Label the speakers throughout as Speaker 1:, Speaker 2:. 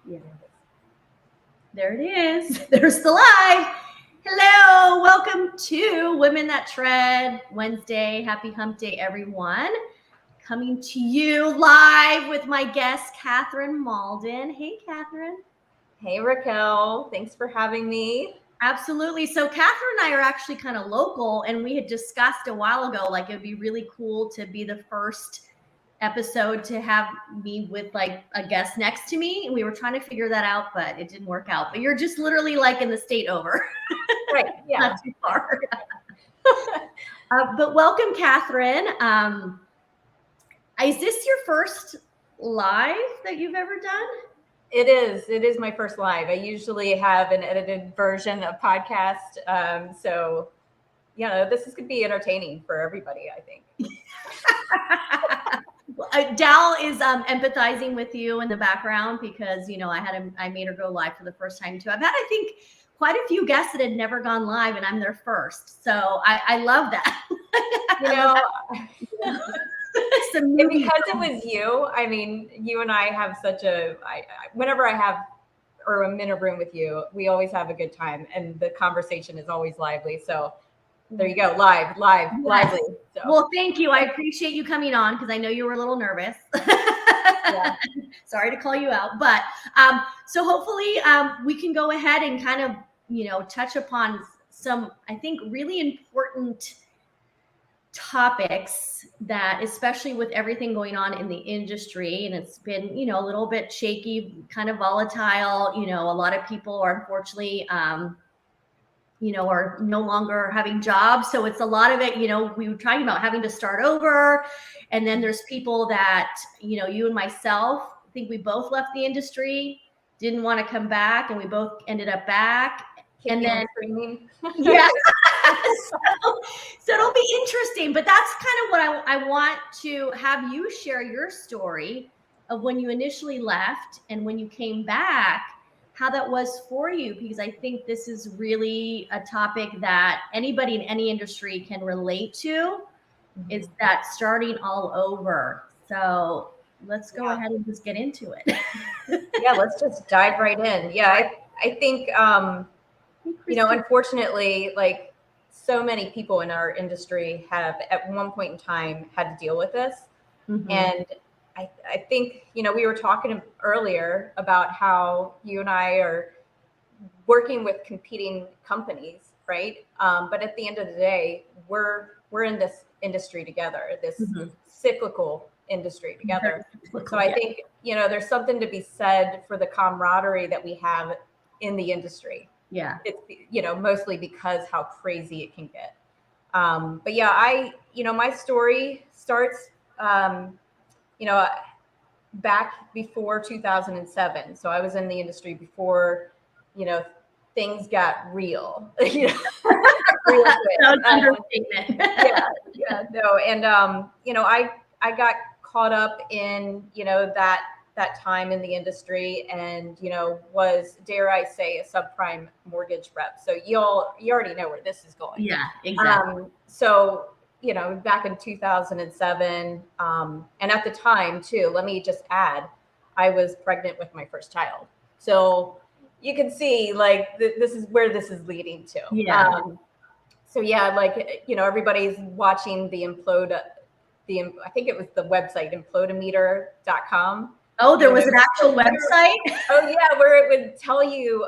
Speaker 1: Yeah. There it is. There's the live. Hello, welcome to Women That Tread Wednesday. Happy Hump Day, everyone. Coming to you live with my guest, Catherine Mauldin. Hey, Catherine.
Speaker 2: Hey, Raquel. Thanks for having me.
Speaker 1: Absolutely. So Catherine and I are actually kind of local, and we had discussed a while ago, like it'd be really cool to be the first episode to have me with like a guest next to me. And we were trying to figure that out, but it didn't work out. But you're just literally like in the state over.
Speaker 2: Right. Yeah.
Speaker 1: Not too far. But welcome, Catherine. Is this your first live that you've ever done?
Speaker 2: It is. It is my first live. I usually have an edited version of podcast. So, this is going to be entertaining for everybody, I think.
Speaker 1: Dal is empathizing with you in the background because, I made her go live for the first time too. I've had, I think, quite a few guests that had never gone live, and I'm their first. So I love that.
Speaker 2: Because it was you, I mean, you and I have whenever I have, or I'm in a room with you, we always have a good time, and the conversation is always lively. So there you go, lively. So.
Speaker 1: Well, thank you. I appreciate you coming on because I know you were a little nervous.
Speaker 2: Yeah.
Speaker 1: Sorry to call you out, but so hopefully we can go ahead and kind of, touch upon some, I think, really important topics that, especially with everything going on in the industry, and it's been, a little bit shaky, kind of volatile. A lot of people are unfortunately, are no longer having jobs. So it's a lot of it, we were talking about having to start over. And then there's people that, you and myself, I think we both left the industry, didn't want to come back, and we both ended up back.
Speaker 2: And then screaming.
Speaker 1: Yeah. So it'll be interesting, but that's kind of what I want to have you share your story of when you initially left and when you came back, how that was for you, because I think this is really a topic that anybody in any industry can relate to, is that starting all over. So let's go ahead and just get into it.
Speaker 2: Yeah, let's just dive right in. Yeah, I think, unfortunately, like so many people in our industry have at one point in time had to deal with this. Mm-hmm. And I think, we were talking earlier about how you and I are working with competing companies, right? But at the end of the day, we're in this industry together, this cyclical industry together. So I think, there's something to be said for the camaraderie that we have in the industry.
Speaker 1: Yeah.
Speaker 2: It's, mostly because how crazy it can get. But yeah, my story starts, back before 2007. So I was in the industry before, things got real. Real
Speaker 1: understatement.
Speaker 2: No. And, I got caught up in, that time in the industry, and was, dare I say, a subprime mortgage rep. So you already know where this is going.
Speaker 1: Yeah, exactly.
Speaker 2: So back in 2007, and at the time too, let me just add, I was pregnant with my first child. So you can see like this is where this is leading to.
Speaker 1: Yeah.
Speaker 2: So yeah, like everybody's watching the I think it was the website implodometer.com.
Speaker 1: Oh, there was an actual website?
Speaker 2: Oh, yeah, where it would tell you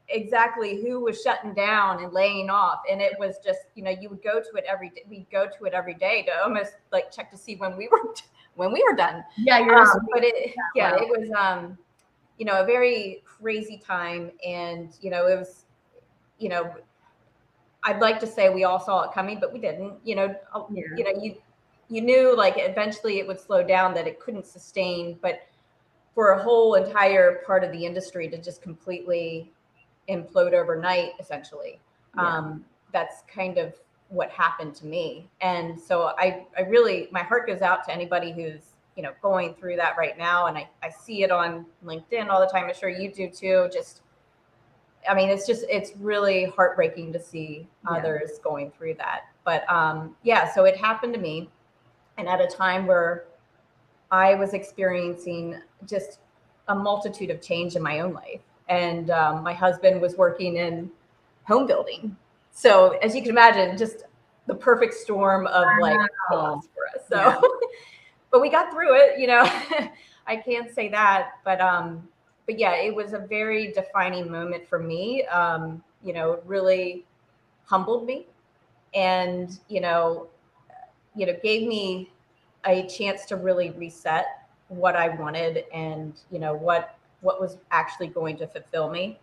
Speaker 2: exactly who was shutting down and laying off. And it was just, you would go to it every day. We'd go to it every day to almost like check to see when we were done.
Speaker 1: Yeah,
Speaker 2: but it was, a very crazy time. And, it was, I'd like to say we all saw it coming, but we didn't, you knew like eventually it would slow down, that it couldn't sustain, but for a whole entire part of the industry to just completely implode overnight, essentially. That's kind of what happened to me. And so I really, my heart goes out to anybody who's, going through that right now. And I see it on LinkedIn all the time. I'm sure you do too. It's really heartbreaking to see others going through that. But so it happened to me. And at a time where I was experiencing just a multitude of change in my own life. And my husband was working in home building. So as you can imagine, just the perfect storm of like chaos for us. So, but we got through it, you know. I can't say that, but yeah, it was a very defining moment for me. You know, it really humbled me, and gave me a chance to really reset what I wanted, and what was actually going to fulfill me.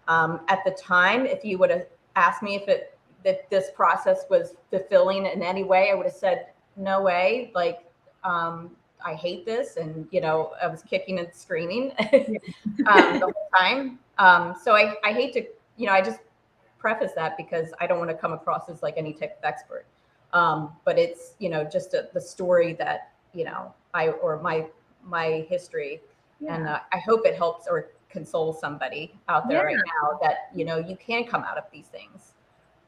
Speaker 2: At the time, if you would have asked me that this process was fulfilling in any way, I would have said no way. Like, I hate this, and I was kicking and screaming the whole time. So I hate to, I just preface that because I don't want to come across as like any type of expert. But it's just the story that my history, and I hope it helps or consoles somebody out there right now that you can come out of these things.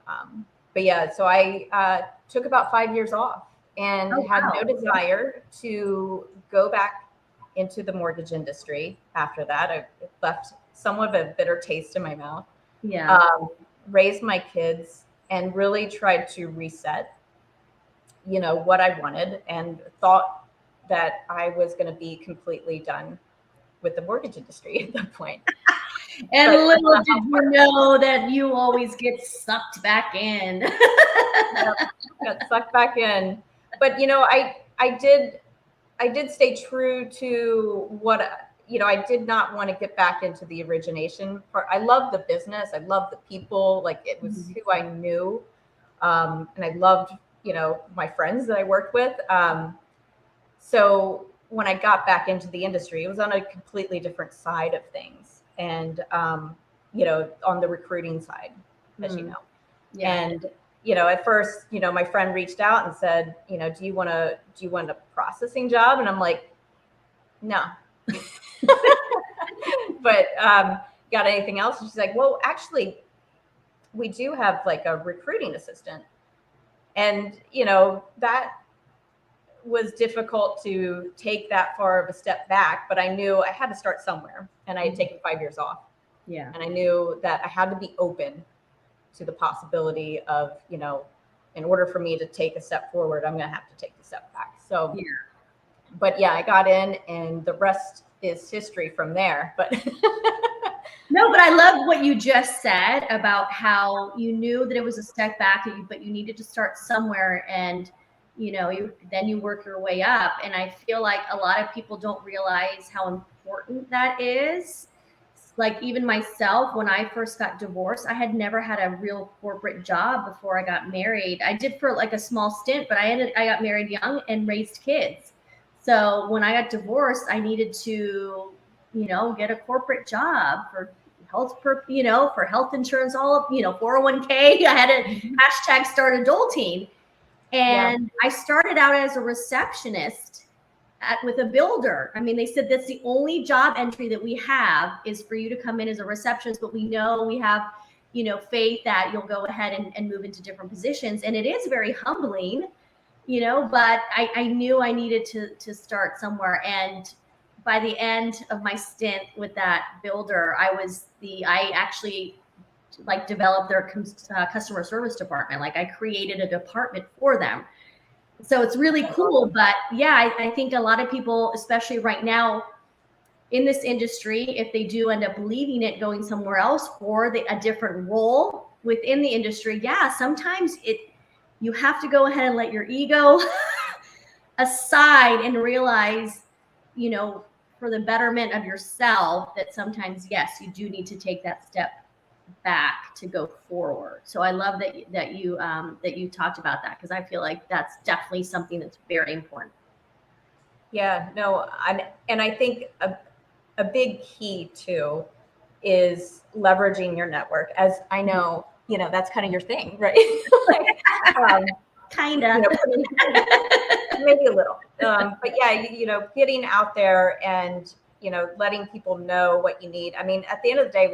Speaker 2: But yeah, so I took about 5 years off and had no desire to go back into the mortgage industry after that. I left somewhat of a bitter taste in my mouth. Raised my kids and really tried to reset, what I wanted, and thought that I was going to be completely done with the mortgage industry at that point.
Speaker 1: And but little did you know that you always get sucked back in.
Speaker 2: Got sucked back in. But I did stay true to what I did not want to get back into the origination part. I love the business. I love the people. Like, it was who I knew. And I loved, my friends that I worked with. So when I got back into the industry, it was on a completely different side of things. And, on the recruiting side, as you know. And, at first, my friend reached out and said, do you want a processing job? And I'm like, no. But got anything else? And she's like, well, actually, we do have like a recruiting assistant. And, that was difficult to take that far of a step back, but I knew I had to start somewhere, and I had taken 5 years off. And I knew that I had to be open to the possibility of, in order for me to take a step forward, I'm going to have to take a step back. So, but yeah, I got in, and the rest is history from there. But
Speaker 1: no, but I love what you just said about how you knew that it was a step back, but you needed to start somewhere, and then you work your way up. And I feel like a lot of people don't realize how important that is. Like, even myself, when I first got divorced, I had never had a real corporate job before I got married. I did for like a small stint, but I got married young and raised kids. So when I got divorced, I needed to, get a corporate job for health, for health insurance, all of, 401k. I had to hashtag start adulting. And I started out as a receptionist with a builder. I mean, they said that's the only job entry that we have is for you to come in as a receptionist, but we know we have, faith that you'll go ahead and move into different positions. And it is very humbling, but I knew I needed to start somewhere. And by the end of my stint with that builder, I actually like developed their customer service department. Like, I created a department for them. So it's really cool. But yeah, I think a lot of people, especially right now in this industry, if they do end up leaving it, going somewhere else for a different role within the industry, sometimes you have to go ahead and let your ego aside and realize, for the betterment of yourself, that sometimes, yes, you do need to take that step back to go forward. So I love that you talked about that, because I feel like that's definitely something that's very important.
Speaker 2: Yeah, no, and I think a big key too is leveraging your network. As I know, that's kind of your thing, right?
Speaker 1: Kind of,
Speaker 2: maybe a little, but yeah, getting out there and letting people know what you need. I mean, at the end of the day,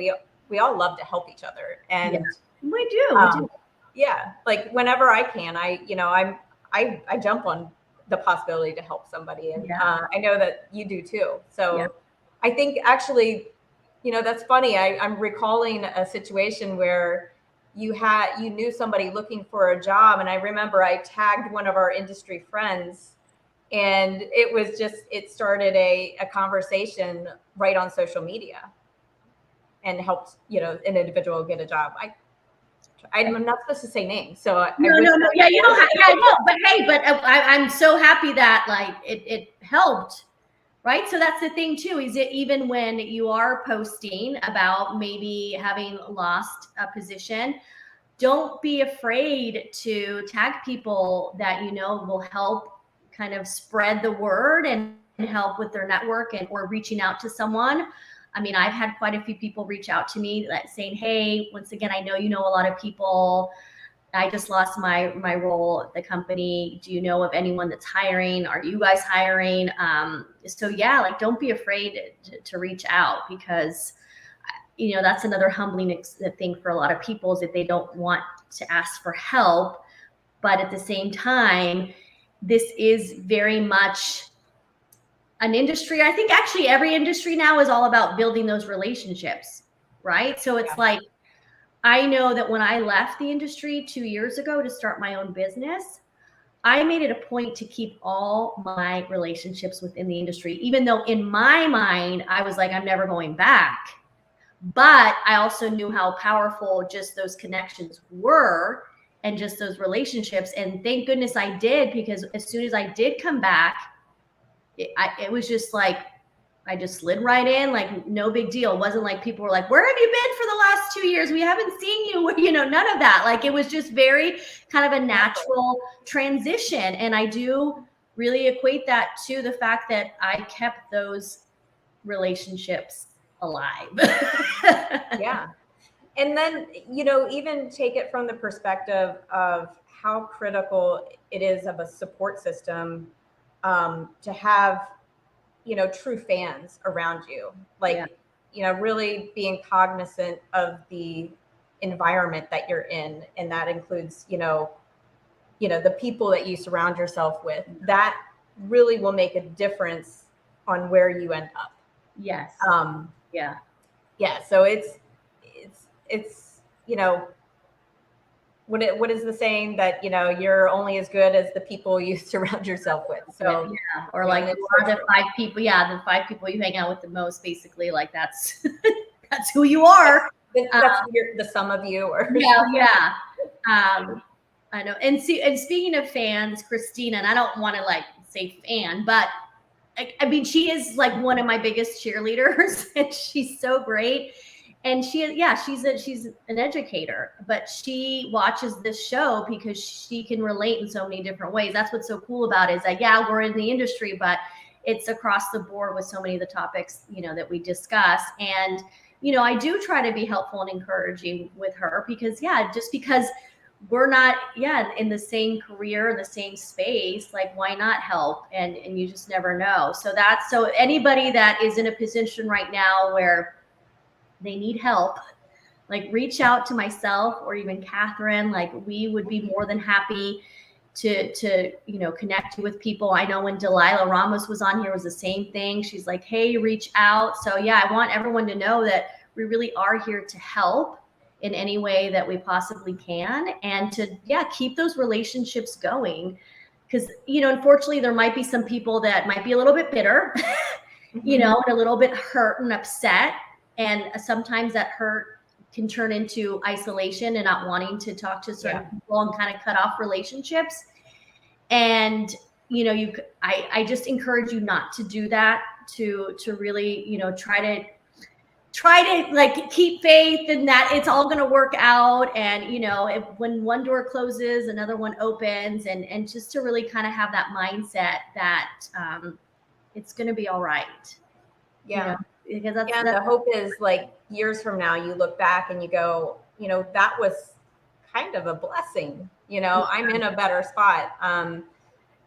Speaker 2: we all love to help each other, and
Speaker 1: we do.
Speaker 2: Yeah, like whenever I can, I jump on the possibility to help somebody, and I know that you do too. So I think actually, that's funny. I'm recalling a situation where you knew somebody looking for a job. And I remember I tagged one of our industry friends, and it started a conversation right on social media and helped, an individual get a job. I'm not supposed to say names, so
Speaker 1: no. Yeah, you don't have. Yeah, no. But hey, I'm so happy that like it helped, right? So that's the thing too. Is it even when you are posting about maybe having lost a position, don't be afraid to tag people that will help kind of spread the word and help with their network or reaching out to someone. I mean, I've had quite a few people reach out to me saying, hey, once again, I know you know a lot of people. I just lost my role at the company. Do you know of anyone that's hiring? Are you guys hiring? So yeah, like don't be afraid to reach out, because that's another humbling thing for a lot of people, is that they don't want to ask for help. But at the same time, this is very much an industry. I think actually every industry now is all about building those relationships, right? So it's like, I know that when I left the industry 2 years ago to start my own business, I made it a point to keep all my relationships within the industry, even though in my mind, I was like, I'm never going back. But I also knew how powerful just those connections were and just those relationships. And thank goodness I did, because as soon as I did come back, it was just like, I just slid right in, like no big deal. It wasn't like people were like, where have you been for the last 2 years? We haven't seen you, none of that. Like it was just very kind of a natural transition. And I do really equate that to the fact that I kept those relationships alive.
Speaker 2: Yeah. And then, even take it from the perspective of how critical it is of a support system, to have, true fans around you, like, really being cognizant of the environment that you're in. And that includes, the people that you surround yourself with. That really will make a difference on where you end up.
Speaker 1: Yes. Yeah.
Speaker 2: So it's what is the saying that you're only as good as the people you surround yourself with. So
Speaker 1: yeah, or like the 5 people, the 5 people you hang out with the most, basically, like that's that's who you are.
Speaker 2: That's the sum of you. Or
Speaker 1: yeah. I know. And speaking of fans, Christina, and I don't want to like say fan, but I mean, she is like one of my biggest cheerleaders, and she's so great. And she's an educator, but she watches this show because she can relate in so many different ways. That's what's so cool about it, is that, we're in the industry, but it's across the board with so many of the topics, that we discuss. And, I do try to be helpful and encouraging with her, because, just because we're not, in the same career, in the same space, like why not help? And you just never know. So anybody that is in a position right now where they need help, like reach out to myself or even Catherine. Like we would be more than happy to connect you with people. I know when Delilah Ramos was on here, it was the same thing. She's like, hey, reach out. So I want everyone to know that we really are here to help in any way that we possibly can, and to keep those relationships going. Because unfortunately there might be some people that might be a little bit bitter, and a little bit hurt and upset. And sometimes that hurt can turn into isolation and not wanting to talk to certain people and kind of cut off relationships. And, I just encourage you not to do that, to really, try to like keep faith in that it's all going to work out. And, when one door closes, another one opens, and just to really kind of have that mindset that it's going to be all right.
Speaker 2: Yeah. Because the hope is, like, years from now, you look back and you go, that was kind of a blessing. I'm in a better spot. And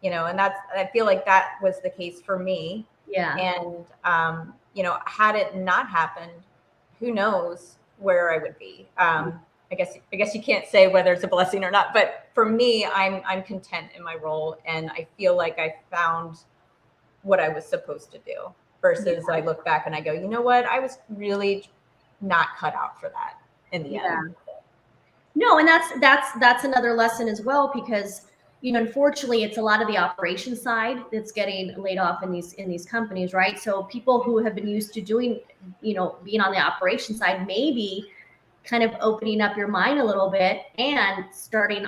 Speaker 2: I feel like that was the case for me.
Speaker 1: Yeah.
Speaker 2: And, had it not happened, who knows where I would be. I guess you can't say whether it's a blessing or not, but for me, I'm content in my role, and I feel like I found what I was supposed to do versus I look back and I go, you know what? I was really not cut out for that in the end.
Speaker 1: No, and that's another lesson as well, because unfortunately it's a lot of the operation side that's getting laid off in these companies, right? So people who have been used to doing, being on the operation side, maybe kind of opening up your mind a little bit and starting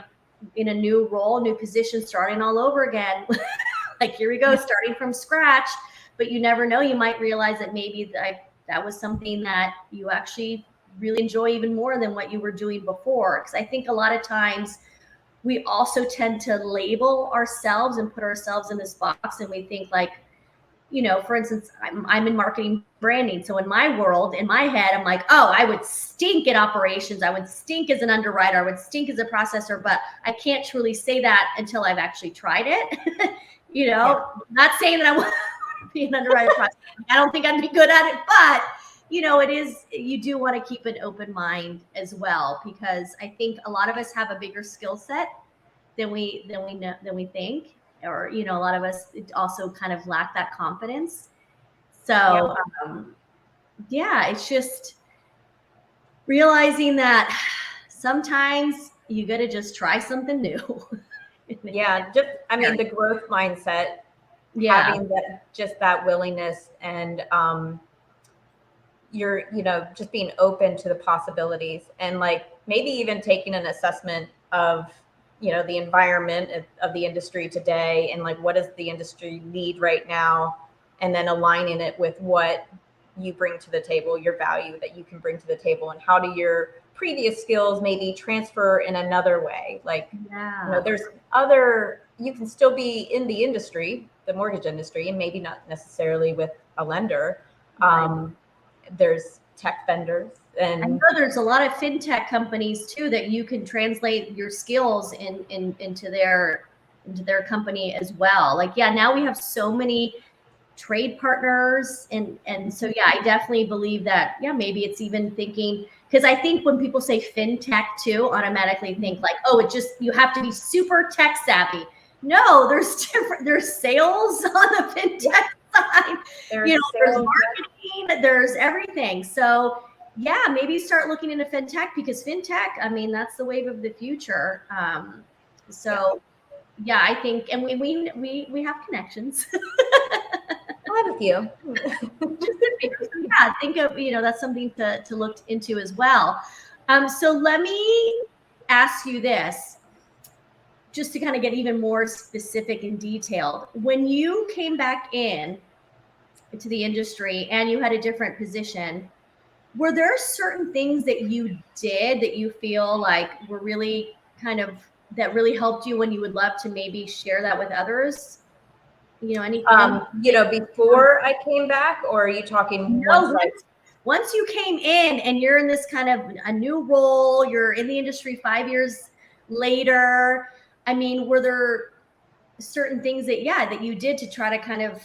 Speaker 1: in a new role, new position, starting all over again. Like, here we go, starting from scratch. But you never know, you might realize that maybe that was something that you actually really enjoy even more than what you were doing before. Because I think a lot of times we also tend to label ourselves and put ourselves in this box, and we think like, for instance, I'm in marketing branding. So in my world, in my head, I'm like, oh, I would stink at operations. I would stink as an underwriter. I would stink as a processor, but I can't truly say that until I've actually tried it. Not saying that I want to be an underwriter processor. I don't think I'd be good at it, but it is, you do want to keep an open mind as well, because I think a lot of us have a bigger skill set than we think, or a lot of us also kind of lack that confidence. So it's just realizing that sometimes you got to just try something new.
Speaker 2: The growth mindset, having that willingness, and you're just being open to the possibilities, and like maybe even taking an assessment of the environment of the industry today, and like, what does the industry need right now, and then aligning it with what you bring to the table, your value that you can bring to the table, and how do your previous skills maybe transfer in another way. Like, there's you can still be in the industry, the mortgage industry, and maybe not necessarily with a lender. There's tech vendors, and
Speaker 1: I know there's a lot of fintech companies too that you can translate your skills into their company as well. Like, now we have so many trade partners, and so I definitely believe that maybe it's even thinking, because I think when people say fintech too, automatically think like, oh, you have to be super tech savvy. No, there's sales on the fintech side. There's marketing, there's everything. So maybe start looking into fintech, because fintech, I mean, that's the wave of the future. I think, and we have connections.
Speaker 2: I have a few.
Speaker 1: Think of, that's something to look into as well. So let me ask you this, just to kind of get even more specific and detailed. When you came back into the industry and you had a different position, were there certain things that you did that you feel like were really that really helped you, when you would love to maybe share that with others? Anything?
Speaker 2: Before I came back, or are you talking
Speaker 1: once you came in and you're in this kind of a new role, you're in the industry 5 years later? I mean, were there certain things that you did to try to kind of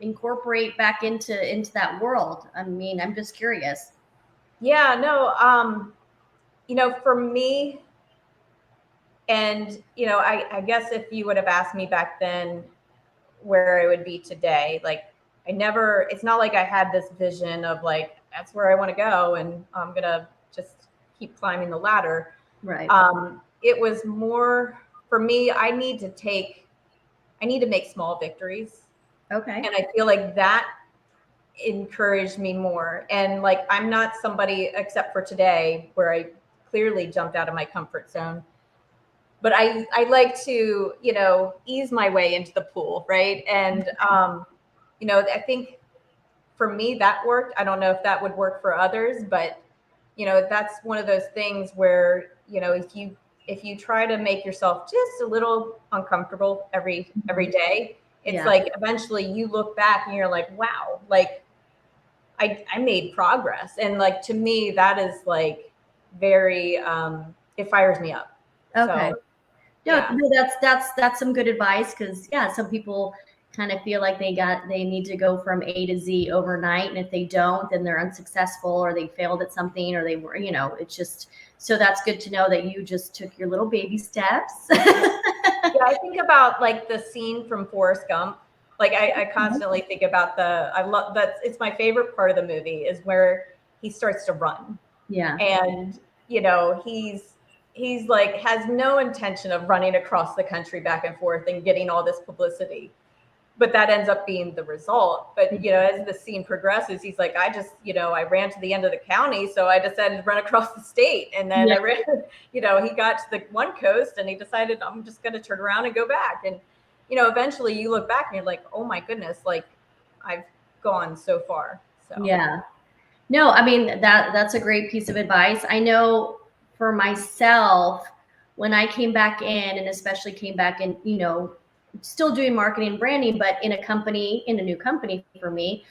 Speaker 1: incorporate back into that world? I mean, I'm just curious.
Speaker 2: For me, and I guess if you would have asked me back then where I would be today, like, it's not like I had this vision of like, that's where I want to go and I'm gonna just keep climbing the ladder.
Speaker 1: Right.
Speaker 2: It was more for me, I need to make small victories.
Speaker 1: Okay.
Speaker 2: And I feel like that encouraged me more. And like, I'm not somebody, except for today, where I clearly jumped out of my comfort zone, but I like to, ease my way into the pool. Right. And, I think for me that worked. I don't know if that would work for others, but, that's one of those things where, if you try to make yourself just a little uncomfortable every day, it's like, eventually you look back and you're like, wow, like I made progress. And like, to me, that is like very, it fires me up.
Speaker 1: Okay. No, that's some good advice, because some people kind of feel like they need to go from A to Z overnight, and if they don't, then they're unsuccessful, or they failed at something, or they were, it's just, so that's good to know that you just took your little baby steps.
Speaker 2: I think about like the scene from Forrest Gump Like I constantly think about I love that. It's my favorite part of the movie is where he starts to run.
Speaker 1: Yeah.
Speaker 2: And, he's like, has no intention of running across the country back and forth and getting all this publicity. But that ends up being the result. But, as the scene progresses, he's like, I ran to the end of the county. So I decided to run across the state. And then I ran, he got to the one coast and he decided, I'm just going to turn around and go back. And, eventually you look back and you're like, oh my goodness, like I've gone so far. So,
Speaker 1: yeah. No, I mean, that's a great piece of advice. I know for myself, when I came back in, and especially came back in, still doing marketing and branding, but in a new company for me,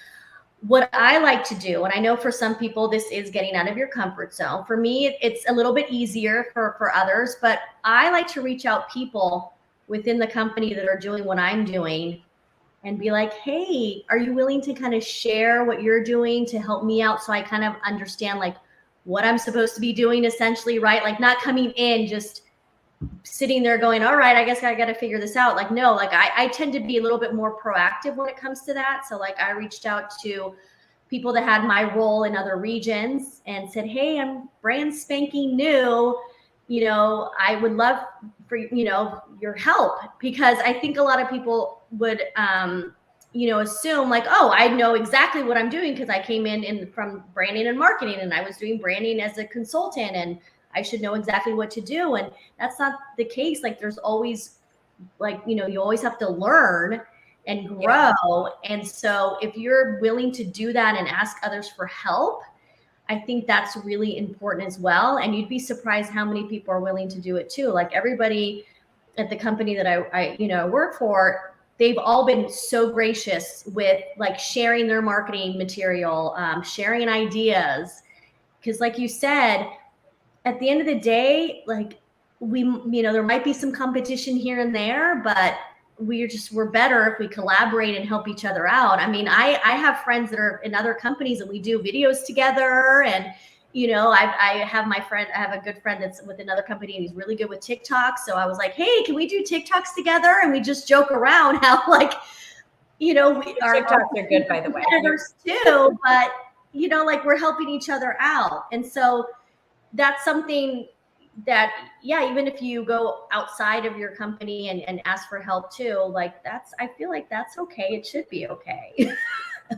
Speaker 1: what I like to do, and I know for some people this is getting out of your comfort zone. For me, it's a little bit easier for others, but I like to reach out people within the company that are doing what I'm doing and be like, hey, are you willing to kind of share what you're doing to help me out so I kind of understand like what I'm supposed to be doing essentially, right? Like not coming in just sitting there going, all right, I guess I got to figure this out. Like, no, like I tend to be a little bit more proactive when it comes to that. So like I reached out to people that had my role in other regions and said, hey, I'm brand spanking new. I would love for, your help, because I think a lot of people would, assume like, oh, I know exactly what I'm doing because I came in from branding and marketing and I was doing branding as a consultant and I should know exactly what to do. And that's not the case. Like there's always like, you always have to learn and grow. Yeah. And so if you're willing to do that and ask others for help, I think that's really important as well. And you'd be surprised how many people are willing to do it too. Like everybody at the company that I work for, they've all been so gracious with like sharing their marketing material, sharing ideas. Because like you said, at the end of the day, like there might be some competition here and there, but we're better if we collaborate and help each other out. I mean, I have friends that are in other companies and we do videos together. And, I have a good friend that's with another company and he's really good with TikTok. So I was like, hey, can we do TikToks together? And we just joke around how like, our
Speaker 2: TikToks are good, by the way.
Speaker 1: Too, but like we're helping each other out. And so that's something that, even if you go outside of your company and ask for help too, like I feel like that's okay. It should be okay.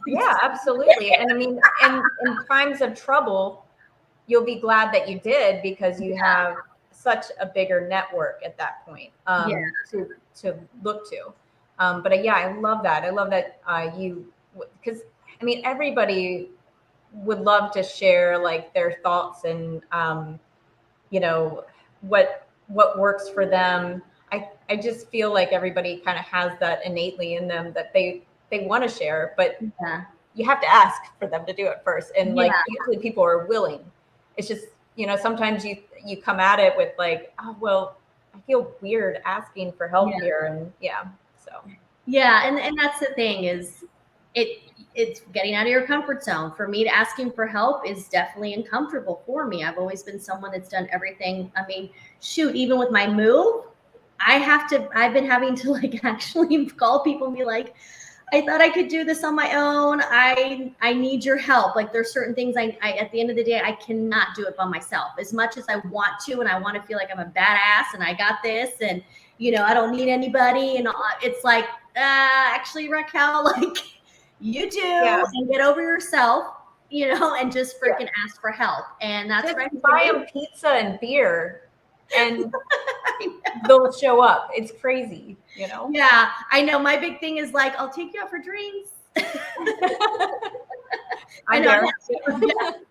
Speaker 2: Yeah, absolutely. And I mean, in times of trouble, you'll be glad that you did because you have such a bigger network at that point to look to. But I love that. I love that because I mean, everybody would love to share like their thoughts and what works for them. I just feel like everybody kind of has that innately in them that they want to share, but you have to ask for them to do it first. And like usually people are willing. It's just, sometimes you come at it with like, oh, well, I feel weird asking for help here. And
Speaker 1: and that's the thing is it's getting out of your comfort zone. For me, asking for help is definitely uncomfortable for me. I've always been someone that's done everything. I mean, shoot, even with my move, I've been having to like actually call people and be like, I thought I could do this on my own. I need your help. Like there's certain things I at the end of the day, I cannot do it by myself as much as I want to. And I want to feel like I'm a badass and I got this and, I don't need anybody. And it's like, actually, Raquel, like you do and get over yourself, and just freaking ask for help. And that's
Speaker 2: just buy them pizza and beer and they'll show up. It's crazy,
Speaker 1: Yeah, I know. My big thing is like, I'll take you out for drinks. I know.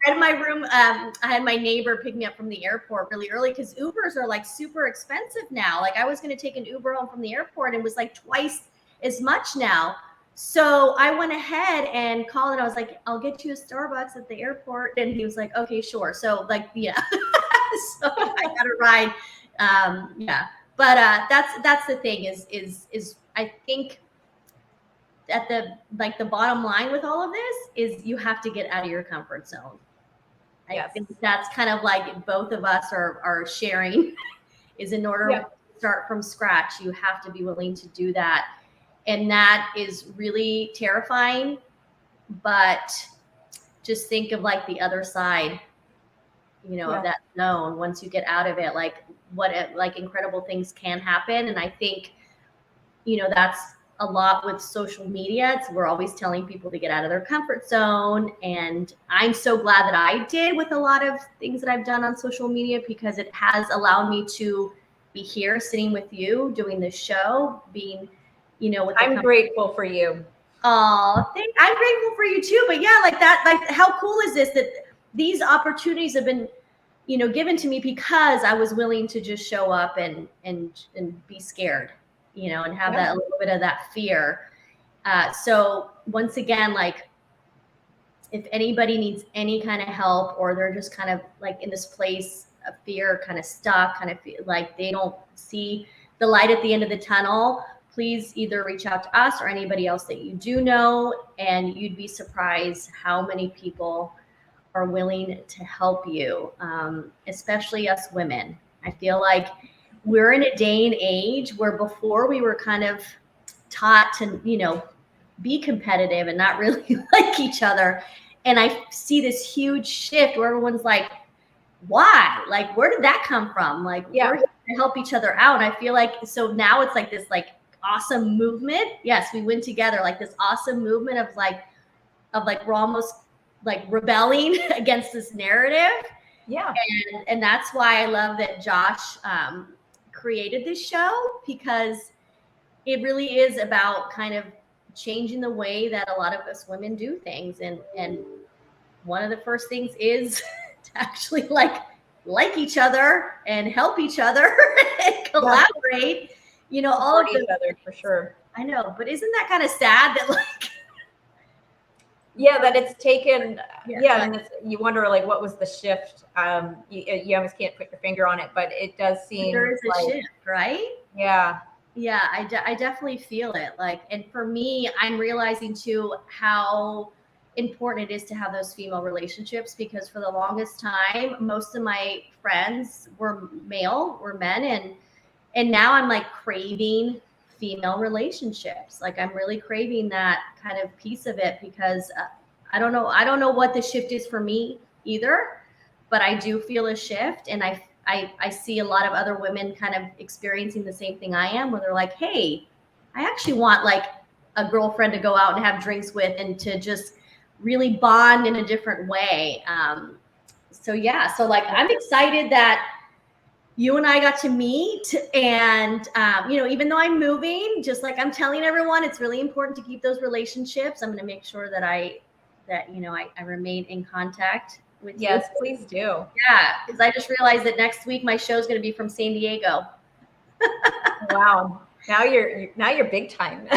Speaker 1: In my room, I had my neighbor pick me up from the airport really early because Ubers are like super expensive now. Like I was going to take an Uber home from the airport and it was like twice as much now. So I went ahead and called and I was like, I'll get you a Starbucks at the airport. And he was like, okay, sure. So like, so I got a ride. But that's the thing is I think at the bottom line with all of this is you have to get out of your comfort zone. I think that's kind of like both of us are sharing is in order to start from scratch, you have to be willing to do that. And that is really terrifying. But just think of like the other side, of that zone. Once you get out of it, like like incredible things can happen. And I think, that's a lot with social media. We're always telling people to get out of their comfort zone. And I'm so glad that I did with a lot of things that I've done on social media, because it has allowed me to be here sitting with you, doing this show, being, with
Speaker 2: I'm grateful for you.
Speaker 1: Oh, I'm grateful for you too. But yeah, like that, like how cool is this that these opportunities have been, given to me because I was willing to just show up and be scared, and have that a little bit of that fear. So once again, like if anybody needs any kind of help, or they're just kind of like in this place of fear, kind of stuck, kind of like they don't see the light at the end of the tunnel, please either reach out to us or anybody else that you do know. And you'd be surprised how many people are willing to help you, especially us women. I feel like we're in a day and age where before we were kind of taught to, be competitive and not really like each other. And I see this huge shift where everyone's like, why? Like, where did that come from? Like, we're here to help each other out. And I feel like, so now it's like this like awesome movement. Yes, we win together, like this awesome movement of like we're almost like rebelling against this narrative.
Speaker 2: Yeah.
Speaker 1: And that's why I love that Josh created this show, because it really is about kind of changing the way that a lot of us women do things. And one of the first things is to actually like each other and help each other and collaborate, all of
Speaker 2: each other for sure.
Speaker 1: I know, but isn't that kind of sad that like
Speaker 2: that it's taken and you wonder like what was the shift. You almost can't put your finger on it, but it does seem
Speaker 1: there is a shift, right?
Speaker 2: Yeah,
Speaker 1: I definitely feel it. Like, and for me, I'm realizing too how important it is to have those female relationships, because for the longest time, most of my friends were men, and now I'm like craving female relationships. Like I'm really craving that kind of piece of it, because I don't know what the shift is for me either, but I do feel a shift. And I see a lot of other women kind of experiencing the same thing I am, where they're like, hey, I actually want like a girlfriend to go out and have drinks with and to just really bond in a different way. So like I'm excited that you and I got to meet. And, even though I'm moving, just like I'm telling everyone, it's really important to keep those relationships. I'm going to make sure that I remain in contact with you.
Speaker 2: Yes, please do.
Speaker 1: Yeah, because I just realized that next week my show's going to be from San Diego.
Speaker 2: Wow, now you're big time.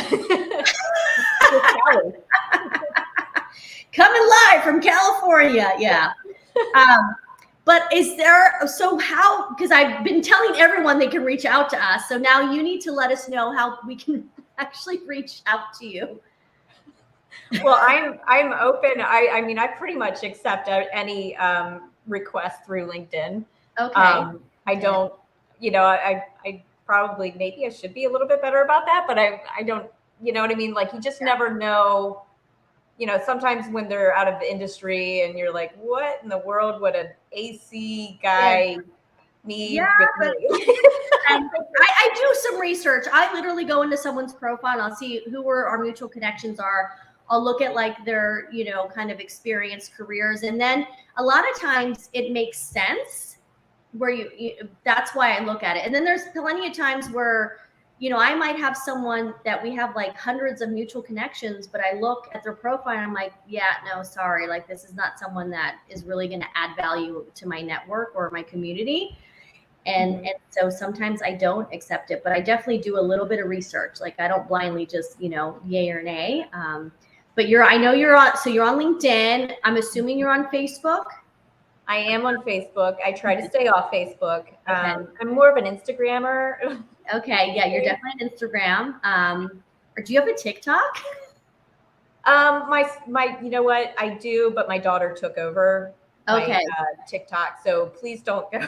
Speaker 1: Coming live from California, yeah. But is there? So how? Because I've been telling everyone they can reach out to us. So now you need to let us know how we can actually reach out to you.
Speaker 2: Well, I'm open. I mean, I pretty much accept any request through LinkedIn.
Speaker 1: Okay.
Speaker 2: I don't, I probably, maybe I should be a little bit better about that, but I don't, you know what I mean? Like you just never know, sometimes when they're out of the industry and you're like, what in the world would an AC guy need with me?
Speaker 1: I do some research. I literally go into someone's profile and I'll see who our mutual connections are. I'll look at like their, kind of experience, careers. And then a lot of times it makes sense where that's why I look at it. And then there's plenty of times where, I might have someone that we have like hundreds of mutual connections, but I look at their profile and I'm like, yeah, no, sorry. Like this is not someone that is really going to add value to my network or my community. And so sometimes I don't accept it, but I definitely do a little bit of research. Like I don't blindly just, yay or nay. But I know you're on LinkedIn. I'm assuming you're on Facebook.
Speaker 2: I am on Facebook. I try to stay off Facebook. Okay. I'm more of an Instagrammer.
Speaker 1: Okay. Yeah, you're definitely on Instagram. Or do you have a TikTok?
Speaker 2: My, you know what? I do, but my daughter took over my TikTok. So please don't go.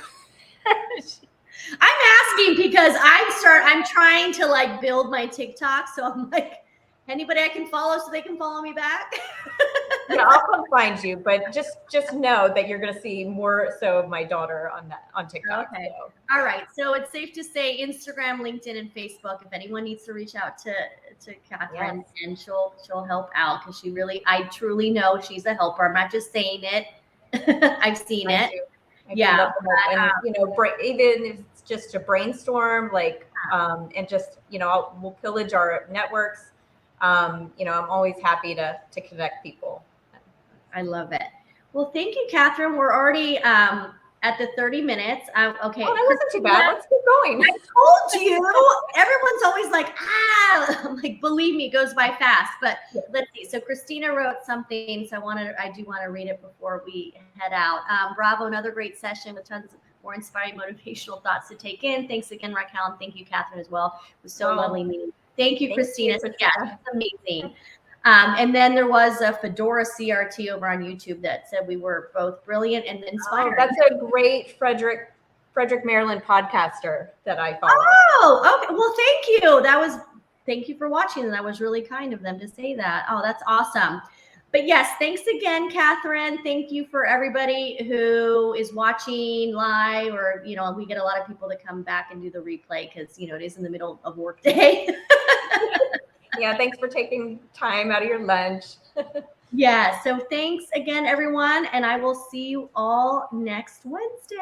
Speaker 1: I'm asking because I'm trying to like build my TikTok. So I'm like, anybody I can follow so they can follow me back.
Speaker 2: Yeah, I'll come find you, but just know that you're going to see more so of my daughter on TikTok.
Speaker 1: Okay.
Speaker 2: So.
Speaker 1: All right. So it's safe to say Instagram, LinkedIn, and Facebook. If anyone needs to reach out to Catherine,
Speaker 2: Yes.
Speaker 1: and she'll help out because I truly know she's a helper. I'm not just saying it. I've seen it.
Speaker 2: I do love to help, and even if it's just a brainstorm, like and just we'll pillage our networks. I'm always happy to connect people.
Speaker 1: I love it. Well, thank you, Catherine. We're already at the 30 minutes. Okay.
Speaker 2: Oh, that wasn't too bad. Let's keep going.
Speaker 1: I told you. Everyone's always like, I'm like, believe me, it goes by fast. But let's see. So Christina wrote something. So I do want to read it before we head out. Bravo, another great session with tons of more inspiring motivational thoughts to take in. Thanks again, Raquel. And thank you, Catherine, as well. It was so lovely meeting. Thank you, Christina. Yeah, it's amazing. And then there was a Fedora CRT over on YouTube that said we were both brilliant and inspiring.
Speaker 2: Oh, that's a great Frederick, Maryland podcaster that I follow.
Speaker 1: Oh, okay. Well, thank you. Thank you for watching. And that was really kind of them to say that. Oh, that's awesome. But yes, thanks again, Catherine. Thank you for everybody who is watching live, or, we get a lot of people that come back and do the replay because, it is in the middle of work day.
Speaker 2: Yeah, thanks for taking time out of your lunch.
Speaker 1: Yeah, so thanks again, everyone, and I will see you all next Wednesday.